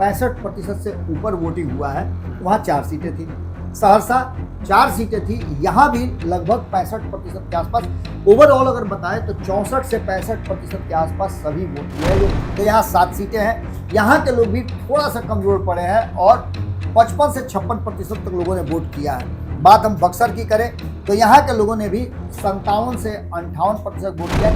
65% से ऊपर वोटिंग हुआ है। वहाँ 4 सीटें थी। सहरसा 4 सीटें थी, यहाँ भी लगभग 65% के आसपास। ओवरऑल अगर बताएं तो 64 से 65% के आसपास सभी वोट हुए हैं। तो यहाँ 7 सीटें हैं। यहाँ के लोग भी थोड़ा सा कमजोर पड़े हैं और 55 से 56% तक लोगों ने वोट किया है। बात हम बक्सर की करें तो यहाँ के लोगों ने भी 57 से 58% वोट किया।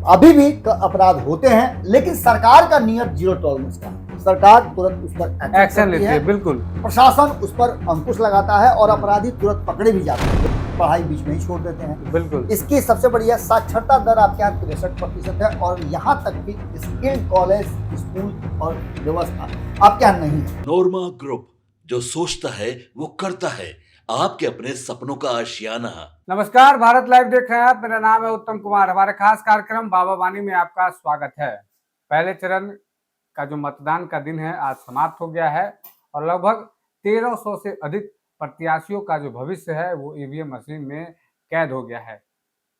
अभी भी अपराध होते हैं, लेकिन सरकार का नियत जीरो टॉलरेंस का, सरकार तुरंत उस पर एक्शन लेती है। बिल्कुल, प्रशासन उस पर अंकुश लगाता है और अपराधी तुरंत पकड़े भी जाते हैं, पढ़ाई बीच में ही छोड़ देते हैं। बिल्कुल, इसकी सबसे बढ़िया साक्षरता दर आपके यहाँ 63% है और यहाँ तक कि स्किल कॉलेज, स्कूल और व्यवस्था आपके यहाँ नहीं है। नोरमा ग्रुप, जो सोचता है वो करता है, आपके अपने सपनों का आशियाना। नमस्कार, भारत लाइव देख रहे हैं आप। मेरा नाम है उत्तम कुमार। हमारे खास कार्यक्रम बाबा वाणी में आपका स्वागत है। पहले चरण का जो मतदान का दिन है आज समाप्त हो गया है और लगभग 1300 से अधिक प्रत्याशियों का जो भविष्य है वो ईवीएम मशीन में कैद हो गया है।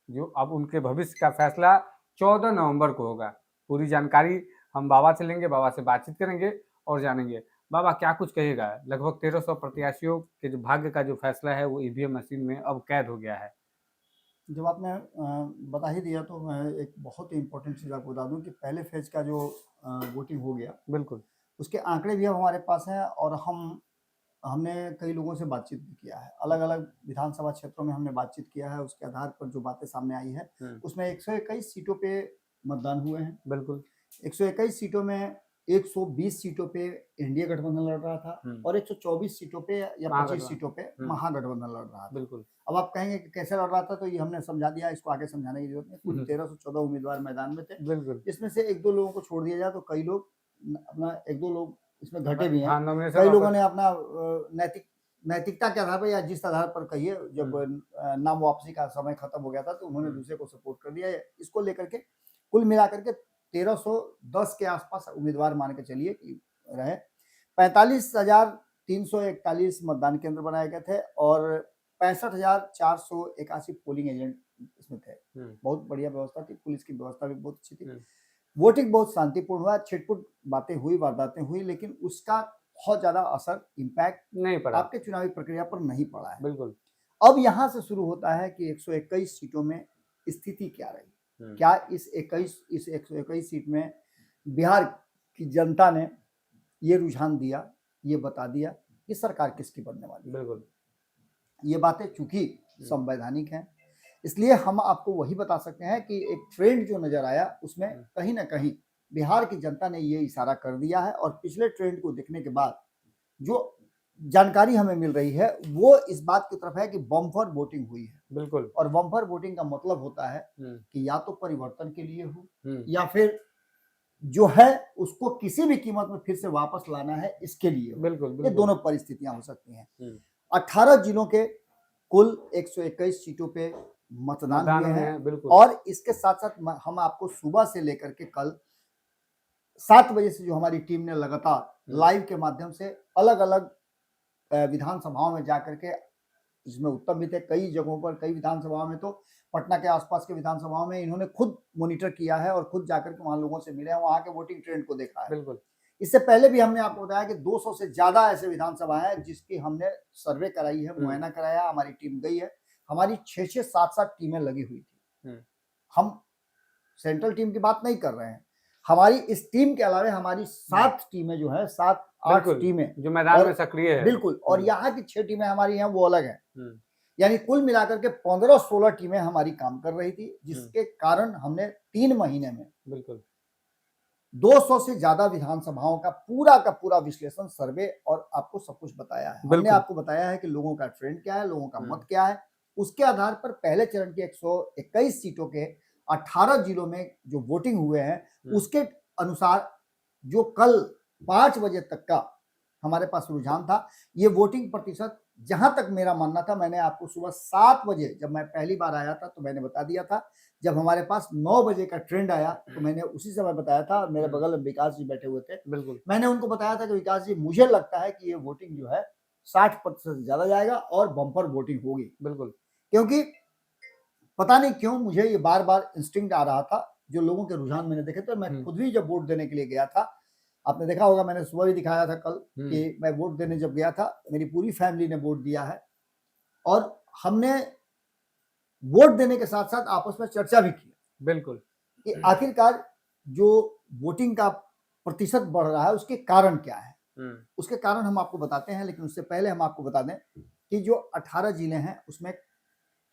जो अब उनके भविष्य का फैसला 14 नवंबर को होगा। पूरी जानकारी हम बाबा से लेंगे, बाबा से बातचीत करेंगे और जानेंगे। बाबा, क्या कुछ कहिएगा? लगभग 1300 प्रत्याशियों के जो भाग्य का जो फैसला है वो ईवीएम मशीन में अब कैद हो गया है। जब आपने बता ही दिया तो मैं एक बहुत ही इम्पोर्टेंट चीज़ आपको बता दूं कि पहले फेज का जो वोटिंग हो गया, बिल्कुल, उसके आंकड़े भी अब हमारे पास हैं और हमने कई लोगों से बातचीत भी किया है। अलग अलग विधानसभा क्षेत्रों में हमने बातचीत किया है। उसके आधार पर जो बातें सामने आई है उसमें 121 सीटों पे मतदान हुए हैं। बिल्कुल, 121 सीटों में 120 सीटों पे एनडीए गठबंधन लड़ रहा था और 124 सीटों पे या 25 सीटों पे महागठबंधन लड़ रहा था। बिल्कुल। अब आप कहेंगे कि कैसे लड़ रहा था, तो ये हमने समझा दिया, इसको आगे समझाने की जरूरत नहीं। कुल 1314 उम्मीदवार मैदान में थे। बिल्कुल, इसमें से 1-2 लोगों को छोड़ दिया जाए तो कई लोग अपना 1-2 लोग इसमें घटे भी हैं। हाँ, नॉमिनेशन कई लोगों ने अपना नैतिकता के आधार पर या जिस आधार पर कहिए, जब नाम वापसी का समय खत्म हो गया था तो उन्होंने दूसरे को सपोर्ट कर दिया। इसको लेकर के कुल मिलाकर के 1310 के आसपास उम्मीदवार मान के चलिए कि रहे। 45,341 मतदान केंद्र बनाए गए थे और 65,481 पोलिंग एजेंट इसमें थे। बहुत बढ़िया व्यवस्था थी, पुलिस की व्यवस्था भी बहुत अच्छी थी। वोटिंग बहुत शांतिपूर्ण हुआ, छिटपुट बातें हुई, वारदातें हुई, लेकिन उसका बहुत ज्यादा असर, इम्पैक्ट नहीं पड़ा, आपके चुनावी प्रक्रिया पर नहीं पड़ा है। बिल्कुल। अब यहाँ से शुरू होता है कि 121 सीटों में स्थिति क्या रही। क्या इस 121 सीट में बिहार की जनता ने ये रुझान दिया, ये बता दिया कि सरकार किसकी बनने वाली है। बिल्कुल, ये बातें चूंकि संवैधानिक हैं, इसलिए हम आपको वही बता सकते हैं कि एक ट्रेंड जो नजर आया उसमें कहीं ना कहीं बिहार की जनता ने ये इशारा कर दिया है। और पिछले ट्रेंड को देखने के बाद जो जानकारी हमें मिल रही है वो इस बात की तरफ है कि बम्पर वोटिंग हुई है। बिल्कुल। और बम्पर वोटिंग का मतलब होता है कि या तो परिवर्तन के लिए हो या फिर जो है उसको किसी भी कीमत में फिर से वापस लाना है, इसके लिए हो। बिल्कुल, ये दोनों परिस्थितियां हो सकती हैं। 18 जिलों के कुल 121 सीटों पे मतदान हुए हैं और इसके साथ साथ हम आपको सुबह से लेकर के कल 7 बजे से जो हमारी टीम ने लगातार लाइव के माध्यम से अलग अलग विधानसभाओं में जाकर के, जिसमें उत्तम भी थे, कई जगहों पर, कई विधानसभाओं में, तो पटना के आसपास के विधानसभाओं में इन्होंने खुद मॉनिटर किया है और खुद जाकर के वहां लोगों से मिले हैं, वहां के वोटिंग ट्रेंड को देखा है। बिल्कुल। इससे पहले भी हमने आपको बताया कि 200 से ज्यादा ऐसे विधानसभा है जिसकी हमने सर्वे कराई है, मुआयना कराया, हमारी टीम गई है। हमारी 6-6, 7-7 टीमें लगी हुई थी। हम सेंट्रल टीम की बात नहीं कर रहे हैं। हमारी इस टीम के अलावा हमारी 7 टीमें जो है, 7-8 टीमें जो मैदान में सक्रिय है। बिल्कुल। और यहाँ की 6 टीमें हमारी हैं वो अलग है। यानी कुल मिलाकर के 15-16 टीमें हमारी काम कर रही थी, जिसके कारण हमने 3 महीने में बिल्कुल 200 से ज्यादा विधानसभाओं का पूरा विश्लेषण, सर्वे और आपको सब कुछ बताया है। हमने आपको बताया है कि लोगों का ट्रेंड क्या है, लोगों का मत क्या है। उसके आधार पर पहले चरण की 121 सीटों के 18 जिलों में जो वोटिंग हुए हैं उसके अनुसार जो कल 5 बजे तक का हमारे पास रुझान था, ये वोटिंग प्रतिशत, जहां तक मेरा मानना था, मैंने आपको सुबह 7 बजे जब मैं पहली बार आया था तो मैंने बता दिया था। जब हमारे पास 9 बजे का ट्रेंड आया तो मैंने उसी समय बताया था। मेरे बगल में विकास जी बैठे हुए थे। बिल्कुल। मैंने उनको बताया था कि विकास जी, मुझे लगता है कि ये वोटिंग जो है 60% से ज्यादा जाएगा और बम्पर वोटिंग होगी। बिल्कुल। क्योंकि पता नहीं क्यों मुझे ये बार बार इंस्टिंक्ट आ रहा था, जो लोगों के रुझान मैंने देखे थे। मैं खुद भी जब वोट देने के लिए गया था आपने देखा होगा, मैंने सुबह भी दिखाया था कल हम्म। कि मैं वोट देने जब गया था, मेरी पूरी फैमिली ने वोट दिया है और हमने वोट देने के साथ साथ आपस में चर्चा भी की बिल्कुल। कि आखिरकार जो वोटिंग का प्रतिशत बढ़ रहा है उसके कारण क्या है। उसके कारण हम आपको बताते हैं, लेकिन उससे पहले हम आपको बता दें कि जो 18 जिले हैं उसमें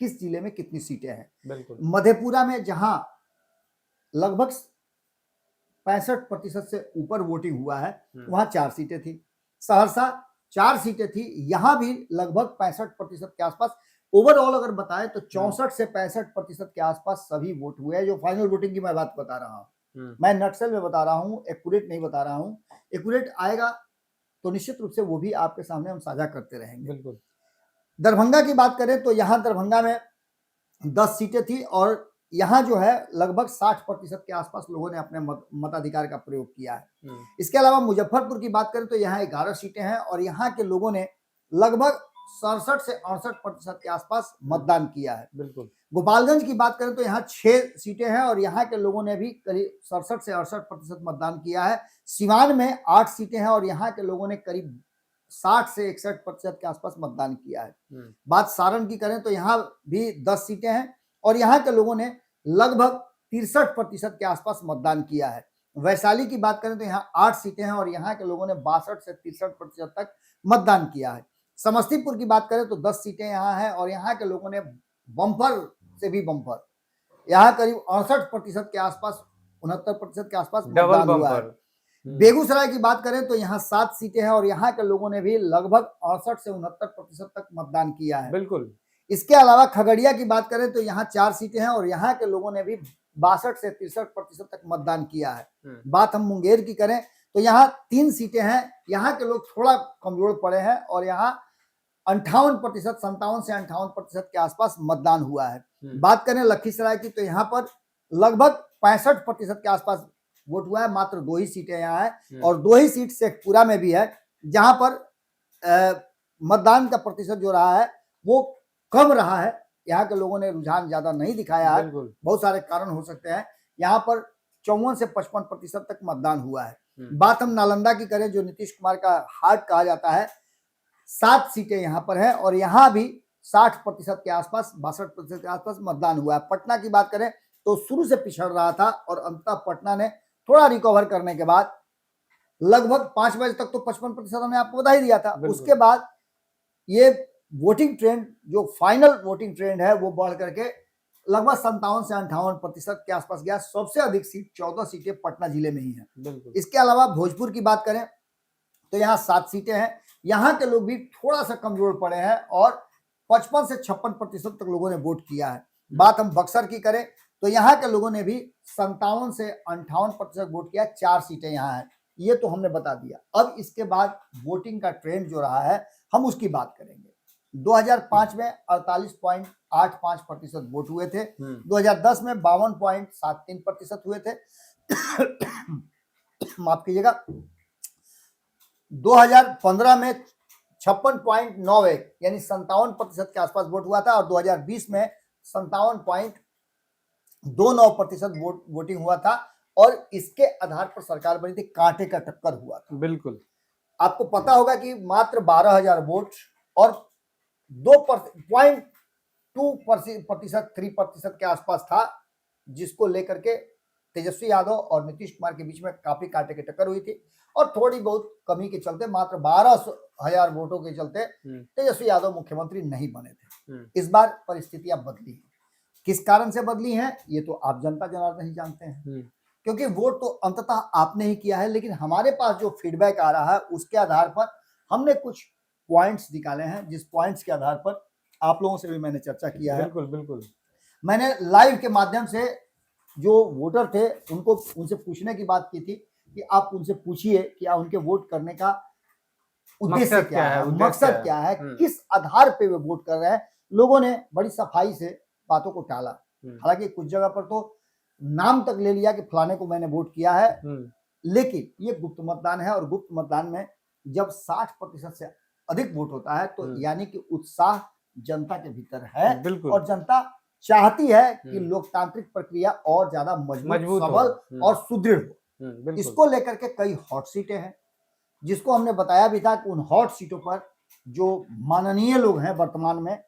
किस जिले में कितनी सीटें हैं। बिल्कुल। मधेपुरा में जहां लगभग 65% से ऊपर वोटिंग हुआ है वहां 4 सीटें थी। सहरसा 4 सीटें थी, यहां भी लगभग 65% के आसपास। ओवरऑल अगर बताएं तो 64 से 65% के आसपास सभी वोट हुए हैं। जो फाइनल वोटिंग की मैं बात बता रहा हूं, मैं नटसेल में बता रहा हूं, एक्यूरेट नहीं बता रहा हूं। एक्यूरेट आएगा तो निश्चित रूप से वो भी आपके सामने हम साझा करते रहेंगे। बिल्कुल। दरभंगा की बात करें तो यहां दरभंगा में 10 सीटें थी और यहां जो है लगभग 60% के आसपास लोगों ने अपने मताधिकार का प्रयोग किया है। इसके अलावा मुजफ्फरपुर की बात करें तो यहाँ 11 सीटें हैं और यहाँ के लोगों ने लगभग 67 से 68% के आसपास मतदान किया है। बिल्कुल। गोपालगंज की बात करें तो यहाँ 6 सीटें हैं और यहाँ के लोगों ने भी करीब 67 से 68% मतदान किया है। सिवान में 8 सीटें हैं और यहाँ के लोगों ने करीब 60 से 61% के आसपास मतदान किया है। बात सारण की करें तो यहाँ भी 10 सीटें हैं और यहाँ के लोगों ने लगभग 63% के आसपास मतदान किया है। वैशाली की बात करें तो यहाँ 8 सीटें हैं और यहाँ के लोगों ने 62 से 63% तक मतदान किया है। समस्तीपुर की बात करें तो 10 सीटें यहाँ हैं और यहाँ के लोगों ने बम्पर से भी बम्पर, यहाँ करीब 68% के आसपास, 69% के आसपास मतदान हुआ है। बेगूसराय की बात करें तो यहाँ 7 सीटें हैं और यहाँ के लोगों ने भी लगभग 68 से 69% तक मतदान किया है। बिल्कुल। इसके अलावा खगड़िया की बात करें तो यहाँ 4 सीटें हैं और यहाँ के लोगों ने भी 62 से 63% तक मतदान किया है। बात हम मुंगेर की करें तो यहाँ 3 सीटें हैं, यहाँ के लोग थोड़ा कमजोर पड़े हैं और यहाँ 58%, 57 से 58% के आसपास मतदान हुआ है। बात करें लखीसराय की तो यहाँ पर लगभग 65% के आसपास वोट हुआ है। मात्र 2 ही सीटें यहाँ है और 2 ही सीट शेखपुरा में भी है जहां पर मतदान का प्रतिशत जो रहा है वो कम रहा है। यहाँ के लोगों ने रुझान ज्यादा नहीं दिखाया है, बहुत सारे कारण हो सकते हैं। यहाँ पर 54 से 55% तक मतदान हुआ है। बात हम नालंदा की करें जो नीतीश कुमार का हार्ट कहा जाता है, 7 सीटें यहाँ पर है और यहाँ भी 60% के आसपास, 62% के आसपास मतदान हुआ है। पटना की बात करें तो शुरू से पिछड़ रहा था और अंततः पटना ने थोड़ा रिकवर करने के बाद लगभग 5 बजे तक तो 55% हमने आपको बता ही दिया था। उसके बाद ये वोटिंग ट्रेंड, जो फाइनल वोटिंग ट्रेंड है वो बढ़ करके लगभग 57 से 58% के आसपास गया। सबसे अधिक सीट 14 सीटें पटना जिले में ही है। इसके अलावा भोजपुर की बात करें तो यहाँ 7 सीटें हैं। यहाँ के लोग भी थोड़ा सा कमजोर पड़े हैं और 55 से 56% तक लोगों ने वोट किया है। बात हम बक्सर की करें तो यहाँ के लोगों ने भी 57 से 58% वोट किया। 4 सीटें यहाँ हैं, ये तो हमने बता दिया। अब इसके बाद वोटिंग का ट्रेंड जो रहा है हम उसकी बात करेंगे। 2005 में 48.85% वोट हुए थे। 2010 में 52.73% हुए थे। माफ कीजिएगा। 2015 में 56.91 यानी 57% के आसपास वोट हुआ था और 2020 में 57.29% वोटिंग हुआ था और इसके आधार पर सरकार बनी थी। कांटे का टक्कर हुआ था। बिल्कुल। आपको पता होगा कि मात्र 12,000 वोट और 3% के आसपास था, जिसको लेकर के तेजस्वी यादव और नीतीश कुमार के बीच में काफी कांटे की टक्कर हुई थी और थोड़ी बहुत कमी के चलते, मात्र 12,000 वोटों के चलते तेजस्वी यादव मुख्यमंत्री नहीं बने थे। इस बार परिस्थितियां बदली हैं। किस कारण से बदली हैं ये तो आप जनता जनार्दन ही जानते हैं, क्योंकि वोट तो अंततः आपने ही किया है, लेकिन हमारे पास जो फीडबैक आ रहा है उसके आधार पर हमने कुछ पॉइंट्स निकाले हैं, जिस पॉइंट्स के आधार पर आप लोगों से भी मैंने चर्चा किया है। बिल्कुल बिल्कुल। मैंने लाइव के माध्यम से जो वोटर थे उनसे पूछने की बात की थी कि आप उनसे पूछिए कि उनके वोट करने का उद्देश्य क्या है, मकसद क्या है, किस आधार पे वे वोट कर रहे हैं। लोगों ने बड़ी सफाई से बातों को टाला। हालांकि कुछ जगह पर तो नाम तक ले लिया कि फलाने को मैंने वोट किया है, लेकिन ये गुप्त मतदान है और गुप्त मतदान में जब 60% से अधिक वोट होता है तो यानी कि उत्साह जनता के भीतर है और जनता चाहती है कि लोकतांत्रिक प्रक्रिया और ज्यादा मजबूत, सबल और सुदृढ़ हो। बिल्कुल। इसको लेकर के कई हॉट सीटें हैं, जिसको हमने बताया भी था कि उन हॉट सीटों पर जो माननीय लोग हैं वर्तमान में,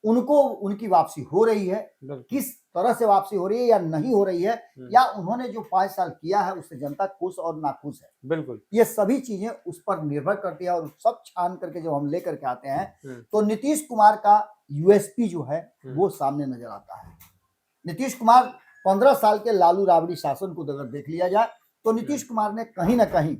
उनको उनकी वापसी हो रही है। किस तरह से वापसी हो रही है या नहीं हो रही है, या उन्होंने जो 5 साल किया है उससे जनता खुश और नाखुश है, बिल्कुल, ये सभी चीजें उस पर निर्भर करती है। और सब छान करके जब हम लेकर के आते हैं तो नीतीश कुमार का यूएसपी जो है वो सामने नजर आता है। नीतीश कुमार 15 साल के लालू राबड़ी शासन को अगर देख लिया जाए तो नीतीश कुमार ने कहीं ना कहीं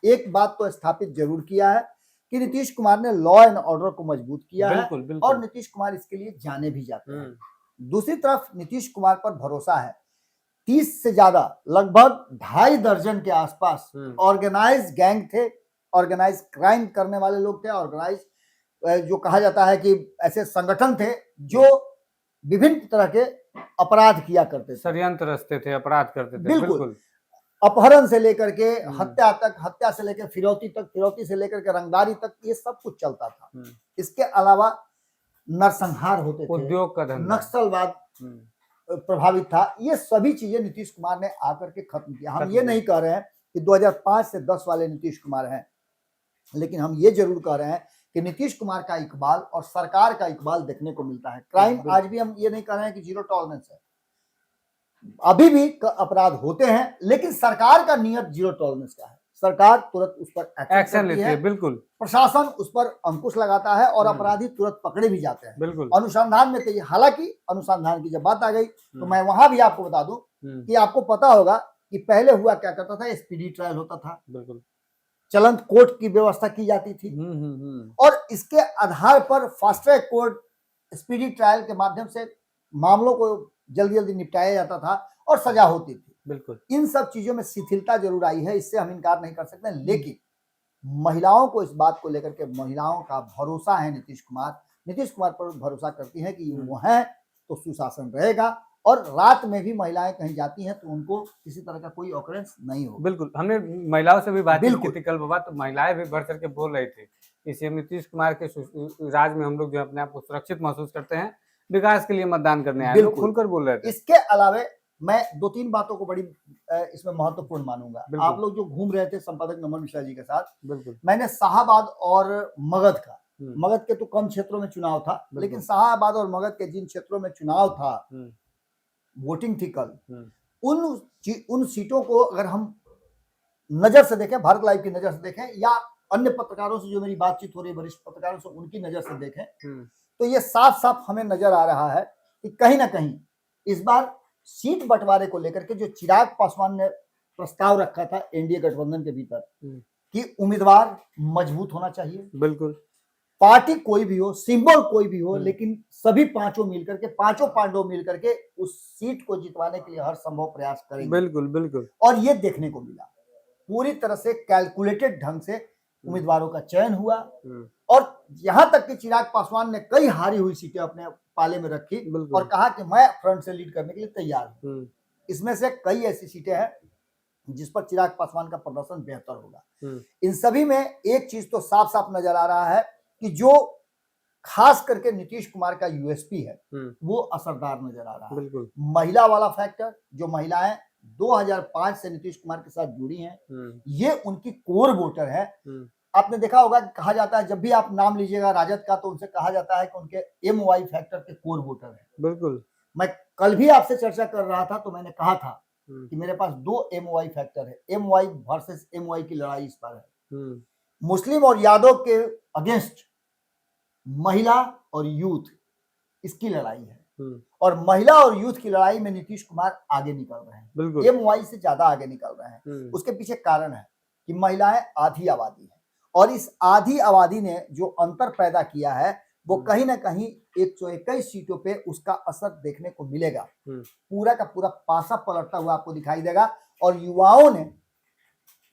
एक बात तो स्थापित जरूर किया है कि नीतीश कुमार ने लॉ एंड ऑर्डर को मजबूत किया बिल्कुल, है, बिल्कुल। और नीतीश कुमार इसके लिए जाने भी जाते हैं। दूसरी तरफ नीतीश कुमार पर भरोसा है। 30 से ज्यादा, लगभग 2.5 दर्जन के आसपास ऑर्गेनाइज गैंग थे, ऑर्गेनाइज क्राइम करने वाले लोग थे, ऑर्गेनाइज जो कहा जाता है कि ऐसे संगठन थे जो विभिन्न तरह के अपराध किया करते थे, षड्यंत्र रचते थे, अपराध करते थे। बिल्कुल, अपहरण से लेकर के हत्या तक, हत्या से लेकर फिरौती तक, फिरौती से लेकर के रंगदारी तक, ये सब कुछ चलता था। इसके अलावा नरसंहार होते थे, उद्योग का धंधा, नक्सलवाद प्रभावित था। ये सभी चीजें नीतीश कुमार ने आकर के खत्म किया। हम ये नहीं कह रहे हैं कि 2005 से 10 वाले नीतीश कुमार हैं, लेकिन हम ये जरूर कह रहे हैं कि नीतीश कुमार का इकबाल और सरकार का इकबाल देखने को मिलता है। क्राइम आज भी हम ये नहीं कह रहे हैं कि जीरो टॉलरेंस है, अभी भी अपराध होते हैं, लेकिन सरकार का नियत जीरो टॉलरेंस का है। सरकार तुरंत उस पर एक्शन लेती है, बिल्कुल। प्रशासन उस पर अंकुश लगाता है और अपराधी तुरंत पकड़े भी जाते हैं, बिल्कुल। अनुसंधान में तेजी। हालांकि अनुसंधान की जब बात आ गई तो मैं वहां भी आपको बता दूं कि आपको पता होगा कि पहले हुआ क्या करता था, स्पीडी ट्रायल होता था, बिल्कुल, चलंत कोर्ट की व्यवस्था की जाती थी, और इसके आधार पर fast track court, speedy trial के माध्यम से मामलों को जल्दी जल्दी निपटाया जाता था और सजा होती थी। बिल्कुल, इन सब चीजों में शिथिलता जरूर आई है, इससे हम इनकार नहीं कर सकते। लेकिन महिलाओं को इस बात को लेकर के, महिलाओं का भरोसा है नीतीश कुमार पर भरोसा करती हैं कि वो हैं तो सुशासन रहेगा, और रात में भी महिलाएं कहीं जाती हैं तो उनको किसी तरह का कोई ऑकरेंस नहीं होगा। बिल्कुल, हमने महिलाओं से भी बातचीत की थी कल बाबा, तो महिलाएं भी बढ़ चढ़ के बोल रही थी कि सीएम नीतीश कुमार के राज में हम लोग जो अपने आप को सुरक्षित महसूस करते हैं, विकास के लिए मतदान करने आए, लोग खुलकर बोल रहे थे। इसके अलावा मैं 2-3 बातों को बड़ी इसमें महत्वपूर्ण मानूंगा। आप लोग जो घूम रहे थे संपादक नमन मिश्रा जी के साथ, बिल्कुल, मैंने शाहाबाद और मगध का, मगध के तो कम क्षेत्रों में चुनाव था, लेकिन शाहाबाद और मगध के जिन क्षेत्रों में चुनाव था, वोटिंग थी कल, उन सीटों को अगर हम नजर से देखें, भारत लाइव की नजर से देखें, या अन्य पत्रकारों से जो मेरी बातचीत हो रही है, वरिष्ठ पत्रकारों से, उनकी नजर से देखें, तो ये साफ साफ हमें नजर आ रहा है कि कहीं ना कहीं इस बार सीट बंटवारे को लेकर के जो चिराग पासवान ने प्रस्ताव रखा था एनडीए गठबंधन के भीतर कि उम्मीदवार मजबूत होना चाहिए, बिल्कुल, पार्टी कोई भी हो, सिंबल कोई भी हो, लेकिन सभी पांचों मिलकर के, पांचों पांडव मिलकर के उस सीट को जितवाने के लिए हर संभव प्रयास करेंगे। बिल्कुल बिल्कुल, और ये देखने को मिला, पूरी तरह से कैलकुलेटेड ढंग से उम्मीदवारों का चयन हुआ, और यहां तक कि चिराग पासवान ने कई हारी हुई सीटें अपने पाले में रखी और कहा कि मैं फ्रंट से लीड करने के लिए तैयार हूं। इसमें से कई ऐसी सीटें हैं जिस पर चिराग पासवान का प्रदर्शन बेहतर होगा। इन सभी में एक चीज तो साफ साफ नजर आ रहा है कि जो खास करके नीतीश कुमार का यूएसपी है वो असरदार नजर आ रहा है। बिल्कुल, महिला वाला फैक्टर, जो महिलाएं 2005 से नीतीश कुमार के साथ जुड़ी हैं, ये उनकी कोर वोटर है। आपने देखा होगा कि कहा जाता है, जब भी आप नाम लीजिएगा राजद का, तो उनसे कहा जाता है कि उनके एमवाई फैक्टर के कोर वोटर है। बिल्कुल, मैं कल भी आपसे चर्चा कर रहा था तो मैंने कहा था कि मेरे पास 2 एमवाई फैक्टर है, एमवाई वर्सेस एमवाई की लड़ाई इस पर है। मुस्लिम और यादव के अगेंस्ट महिला और यूथ, इसकी लड़ाई है, और महिला और यूथ की लड़ाई में नीतीश कुमार आगे निकल रहे हैं, एमवाई से ज्यादा आगे निकल रहे हैं। उसके पीछे कारण है कि महिलाएं आधी आबादी है, और इस आधी आबादी ने जो अंतर पैदा किया है वो कहीं ना कहीं 121 सीटों पे उसका असर देखने को मिलेगा। पूरा का पूरा पासा पलटता हुआ आपको दिखाई देगा, और युवाओं ने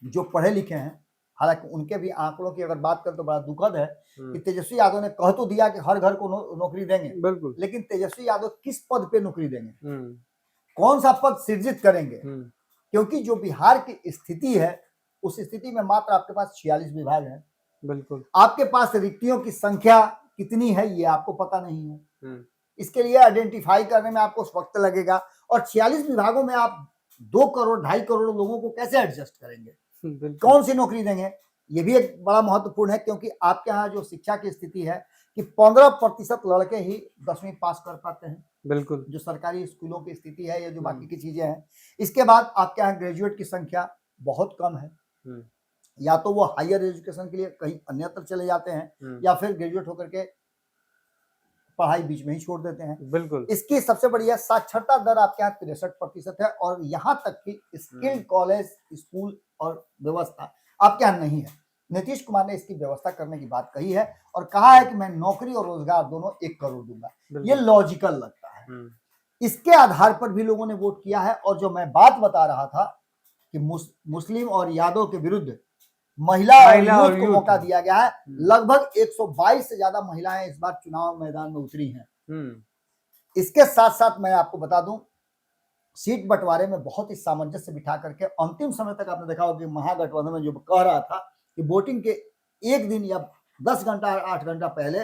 जो पढ़े लिखे हैं, हालांकि उनके भी आंकड़ों की अगर बात करें तो बड़ा दुखद है कि तेजस्वी यादव ने कह तो दिया कि हर घर को नौकरी देंगे, बिल्कुल, लेकिन तेजस्वी यादव किस पद पे नौकरी देंगे, कौन सा पद सृजित करेंगे? क्योंकि जो बिहार की स्थिति है, उस स्थिति में मात्र आपके पास 46 विभाग हैं। बिल्कुल, आपके पास रिक्तियों की संख्या कितनी है ये आपको पता नहीं है। इसके लिए आइडेंटिफाई करने में आपको वक्त लगेगा, और 46 विभागों में आप 2 करोड़ 2.5 करोड़ लोगों को कैसे एडजस्ट करेंगे, बिल्कुल कौन सी नौकरी देंगे? ये भी एक बड़ा महत्वपूर्ण है, क्योंकि आपके यहाँ जो शिक्षा की स्थिति है कि 15% लड़के ही 10वीं पास कर पाते हैं, बिल्कुल जो सरकारी स्कूलों की स्थिति है या जो बाकी की चीजें हैं। इसके बाद आपके यहाँ ग्रेजुएट की संख्या बहुत कम है, या तो वो हायर एजुकेशन के लिए कहीं अन्यत्र चले जाते हैं या फिर ग्रेजुएट होकर के पढ़ाई बीच में ही छोड़ देते हैं। बिल्कुल इसकी सबसे बढ़िया साक्षरता दर आपके यहाँ 63% है, और यहाँ तक कि स्किल्ड कॉलेज, स्कूल और व्यवस्था आपके यहाँ नहीं है। नीतीश कुमार ने इसकी व्यवस्था करने की बात कही है और कहा है कि मैं नौकरी और रोजगार दोनों 1 करोड़ दूंगा। ये लॉजिकल लगता है। इसके आधार पर भी लोगों ने वोट किया है। और जो मैं बात बता रहा था कि मुस्लिम और यादव के विरुद्ध महिला और यूथ को मौका दिया गया है, लगभग 122 से ज्यादा महिलाएं इस बार चुनाव मैदान में उतरी हैं। इसके साथ साथ मैं आपको बता दूं, सीट बंटवारे में बहुत ही सामंजस्य बिठा करके अंतिम समय तक आपने देखा होगा कि महागठबंधन में जो कह रहा था कि वोटिंग के 1 दिन या 10 घंटा 8 घंटा पहले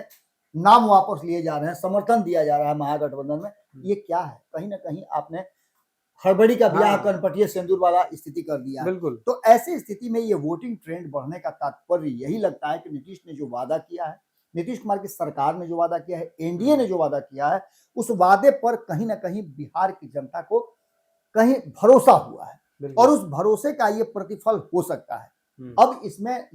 नाम वापस लिए जा रहे हैं, समर्थन दिया जा रहा है महागठबंधन में, ये क्या है? कहीं ना कहीं आपने हड़बड़ी का ब्याह कनपटिया सिंदूर वाला स्थिति कर दिया। बिल्कुल। तो ऐसी स्थिति में ये वोटिंग ट्रेंड बढ़ने का तात्पर्य यही लगता है कि नीतीश ने जो वादा किया है, नीतीश कुमार की सरकार ने जो वादा किया है, एनडीए ने जो वादा किया है, उस वादे पर कहीं ना कहीं बिहार की जनता को कहीं भरोसा हुआ है और उस भरोसे का ये प्रतिफल हो सकता है। अब इसमें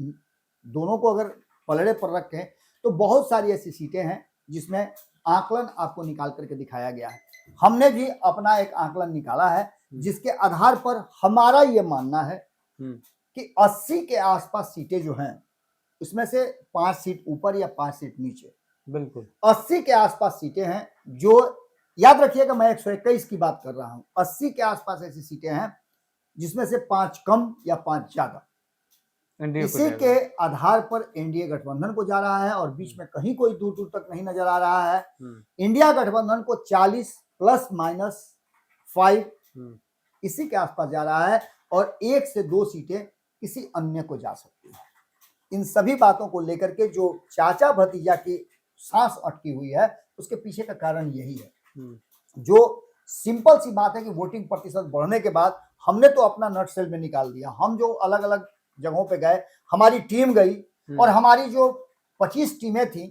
दोनों को अगर पलड़े पर रखें तो बहुत सारी ऐसी सीटें हैं जिसमें आकलन आपको निकाल करके दिखाया गया है। हमने भी अपना एक आकलन निकाला है जिसके आधार पर हमारा ये मानना है कि 80 के आसपास सीटें जो हैं, इसमें से 5 सीट ऊपर या 5 सीट नीचे, बिल्कुल 80 के आसपास सीटें हैं जो, याद रखिएगा मैं 121 की बात कर रहा हूं, 80 के आसपास ऐसी सीटें हैं जिसमें से 5 कम या 5 ज्यादा। इसी के आधार पर एनडीए गठबंधन को जा रहा है और बीच में कहीं कोई दूर दूर तक नहीं नजर आ रहा है। इंडिया गठबंधन को 40 ±5 इसी के आसपास जा रहा है और 1 से 2 सीटें किसी अन्य को जा सकती है। इन सभी बातों को लेकर के जो चाचा भतीजा की सांस अटकी हुई है उसके पीछे का कारण यही है। जो सिंपल सी बात है कि वोटिंग प्रतिशत बढ़ने के बाद हमने तो अपना नट सेल में निकाल दिया। हम जो अलग अलग जगहों पे गए, हमारी टीम गई और हमारी जो 25 टीमें थी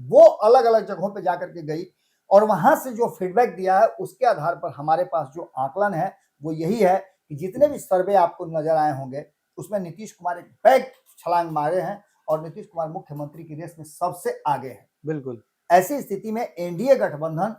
वो अलग अलग जगहों पे जाकर के गई और वहां से जो फीडबैक दिया है उसके आधार पर हमारे पास जो आकलन है वो यही है कि जितने भी सर्वे आपको नजर आए होंगे उसमें नीतीश कुमार एक बैक छलांग मारे हैं और नीतीश कुमार मुख्यमंत्री की रेस में सबसे आगे है। बिल्कुल ऐसी स्थिति में एनडीए गठबंधन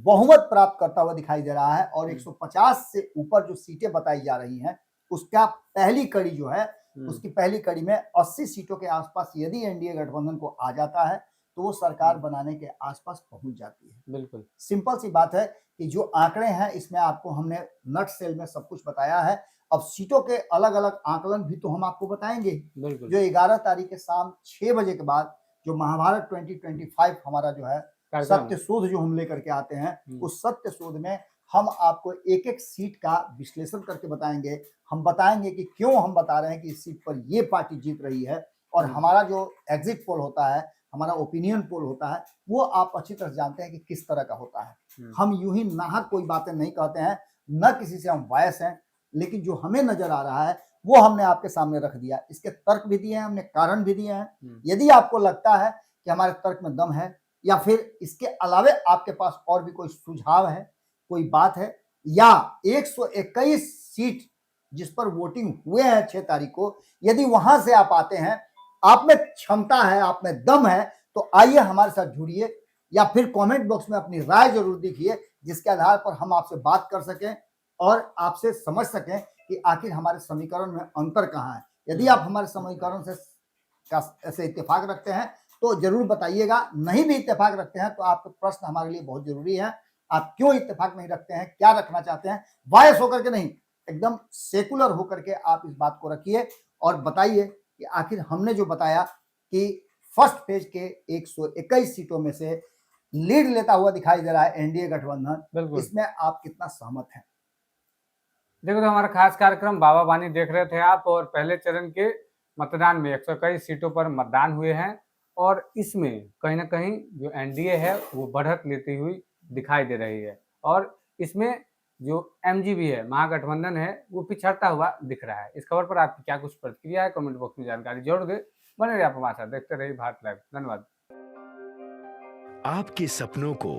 बहुमत प्राप्त करता हुआ दिखाई दे रहा है और 150 से ऊपर जो सीटें बताई जा रही हैं उसका पहली कड़ी जो है उसकी पहली कड़ी में 80 सीटों के आसपास यदि एनडीए गठबंधन को आ जाता है तो वो सरकार बनाने के आसपास पहुंच जाती है। बिल्कुल सिंपल सी बात है कि जो आंकड़े हैं इसमें आपको हमने नट सेल में सब कुछ बताया है। अब सीटों के अलग अलग आकलन भी तो हम आपको बताएंगे। जो 11 तारीख के शाम 6 बजे के बाद जो महाभारत 2025 हमारा जो है सत्य शोध जो हम लेकर के आते हैं उस सत्य शोध में हम आपको एक एक सीट का विश्लेषण करके बताएंगे। हम बताएंगे कि क्यों हम बता रहे हैं कि इस सीट पर ये पार्टी जीत रही है और हमारा जो एग्जिट पोल होता है, हमारा ओपिनियन पोल होता है, वो आप अच्छी तरह जानते हैं कि किस तरह का होता है। हम यूं ही नाहक कोई बातें नहीं कहते हैं, न किसी से हम बायस हैं, लेकिन जो हमें नजर आ रहा है वो हमने आपके सामने रख दिया। इसके तर्क भी दिए हैं, हमने कारण भी दिए हैं। यदि आपको लगता है कि हमारे तर्क में दम है या फिर इसके अलावे आपके पास और भी कोई सुझाव है, कोई बात है, या 121 सीट जिस पर वोटिंग हुए हैं 6 तारीख को, यदि वहां से आप आते हैं, आप में क्षमता है, आप में दम है, तो आइए हमारे साथ जुड़िए या फिर कमेंट बॉक्स में अपनी राय जरूर दीजिए जिसके आधार पर हम आपसे बात कर सकें और आपसे समझ सकें कि आखिर हमारे समीकरण में अंतर कहाँ है। यदि आप हमारे समीकरण से इत्तेफाक रखते हैं तो जरूर बताइएगा, नहीं भी इत्तेफाक रखते हैं तो आपके प्रश्न हमारे लिए बहुत जरूरी है। आप क्यों इत्तेफाक नहीं रखते हैं, क्या रखना चाहते हैं, बायस होकर के नहीं, एकदम सेकुलर होकर के आप इस बात को रखिए और बताइए कि आखिर हमने जो बताया कि फर्स्ट फेज के 121 सीटों में से लीड लेता हुआ दिखाई दे रहा है एनडीए गठबंधन, इसमें आप कितना सहमत हैं। देखो, तो हमारा खास कार्यक्रम बाबा वानी देख रहे थे आप, और पहले चरण के मतदान में 121 सीटों पर मतदान हुए हैं और इसमें कहीं ना कहीं जो एनडीए है वो बढ़त लेती हुई दिखाई दे रही है और इसमें जो एमजीबी है, महागठबंधन है, वो पिछड़ता हुआ दिख रहा है। इस खबर पर आपकी क्या कुछ प्रतिक्रिया है, कमेंट बॉक्स में जानकारी जरूर दें। बने रहिए आप हमारे साथ, देखते रहिए भारत लाइव। धन्यवाद। आपके सपनों को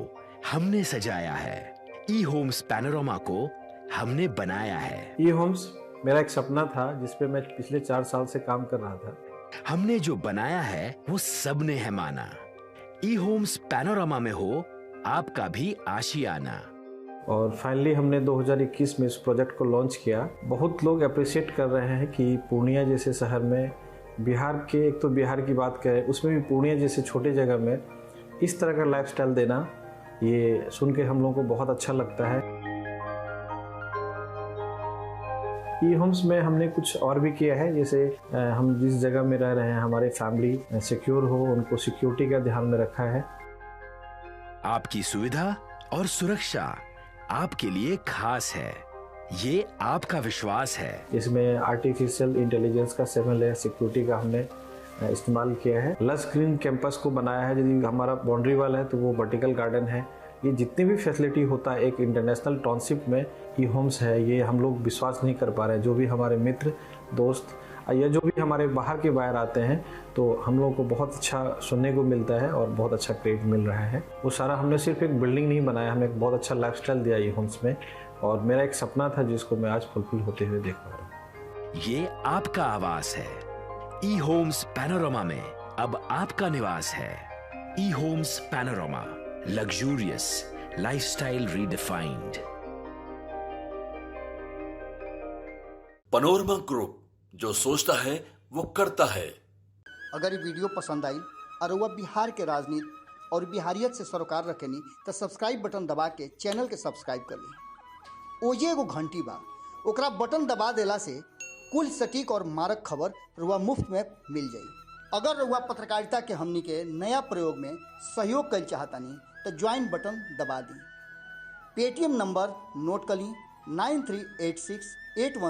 हमने सजाया है, ई होम्स पैनोरामा को हमने बनाया है। ई होम्स मेरा एक सपना था जिस पे मैं पिछले 4 साल से काम कर रहा था। हमने जो बनाया है वो सबने है माना। ई होम्स पैनोरामा में हो आपका भी आशियाना। और फाइनली हमने 2021 में इस प्रोजेक्ट को लॉन्च किया। बहुत लोग अप्रिशिएट कर रहे हैं कि पूर्णिया जैसे शहर में, बिहार के, एक तो बिहार की बात करें उसमें भी पूर्णिया जैसे छोटे जगह में इस तरह का लाइफस्टाइल देना, ये सुन के हम लोगों को बहुत अच्छा लगता है। ई होम्स में हमने कुछ और भी किया है, जैसे हम जिस जगह में रह रहे हैं हमारे फैमिली सिक्योर हो, उनको सिक्योरिटी का ध्यान में रखा है। आपकी सुविधा और सुरक्षा आपके लिए खास है, ये आपका विश्वास है। इसमें आर्टिफिशियल इंटेलिजेंस का 7 लेयर सिक्योरिटी का हमने इस्तेमाल किया है। लस ग्रीन कैंपस को बनाया है। यदि हमारा बाउंड्री वाल है तो वो वर्टिकल गार्डन है। ये जितनी भी फैसिलिटी होता है एक इंटरनेशनल टाउनशिप में ई होम्स है, ये हम लोग विश्वास नहीं कर पा रहे हैं। जो भी हमारे मित्र दोस्त या जो भी हमारे बाहर के बाहर आते हैं तो हम लोगों को बहुत अच्छा सुनने को मिलता है और बहुत अच्छा क्रेडिट मिल रहा है। वो सारा हमने सिर्फ एक बिल्डिंग नहीं बनाया, हमें एक बहुत अच्छा लाइफस्टाइल दिया ई होम्स में, और मेरा एक सपना था जिसको मैं आज फुलफिल होते हुए देख पा रहा हूँ। ये आपका आवास है। ई होम्स पैनोरामा में अब आपका निवास है। E homes Panorama, luxurious lifestyle redefined. Panorama group, जो सोचता है वो करता है। अगर ये वीडियो पसंद आई और वह बिहार के राजनीति और बिहारियत से सरोकार रखेनी तो सब्सक्राइब बटन दबा के चैनल के सब्सक्राइब कर ली। ओजे एगो घंटी बा, ओकरा बटन दबा देला से कुल सटीक और मारक खबर रुआ मुफ्त में मिल जाई। अगर रुआ पत्रकारिता के हमनी के नया प्रयोग में सहयोग कर चाहतानी तो ज्वाइन बटन दबा दी। पेटीएम नंबर नोट कर ली 938681